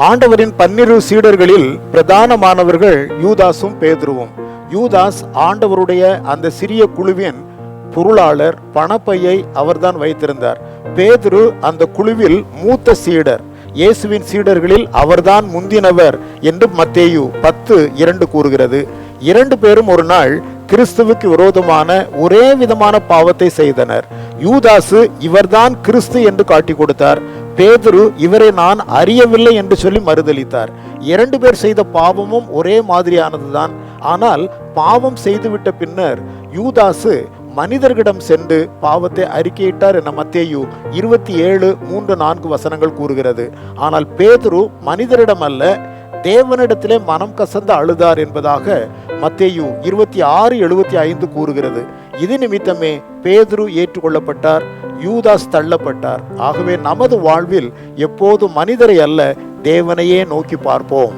ஆண்டவரின் 12 சீடர்களில் பிரதானமானவர்கள் யூதாசும் பேதுருவும். யூதாஸ் ஆண்டவருடைய அந்த சிறிய குழுவின் பொருளாளர், பணப்பையை அவர்தான் வைத்திருந்தார். பேதுரு அந்த குழுவில் மூத்த சீடர், இயேசுவின் சீடர்களில் அவர்தான் முந்தினவர் என்று மத்தேயு 10:2 கூறுகிறது. 2 பேரும் ஒரு நாள் கிறிஸ்துவுக்கு விரோதமான ஒரே விதமான பாவத்தை செய்தனர். யூதாசு இவர்தான் கிறிஸ்து என்று காட்டி கொடுத்தார். பேதுரு இவரை நான் அறியவில்லை என்று சொல்லி மறுதலித்தார். 2 பேர் செய்த பாவமும் ஒரே மாதிரியானதுதான். ஆனால் பாவம் செய்துவிட்ட பின்னர் யூதாசு மனிதர்களிடம் சென்று பாவத்தை அறிக்கையிட்டார் என மத்தேயு 27:3-4 வசனங்கள் கூறுகிறது. ஆனால் பேதுரு மனிதரிடம் அல்ல, தேவனிடத்திலே மனம் கசந்து அழுதார் என்பதாக மத்தேயு 26:75 கூறுகிறது. இது நிமித்தமே பேதுரு ஏற்றுக்கொள்ளப்பட்டார், யூதாஸ் தள்ளப்பட்டார். ஆகவே நமது வாழ்வில் எப்போது மனிதரை அல்ல, தேவனையே நோக்கி பார்ப்போம்.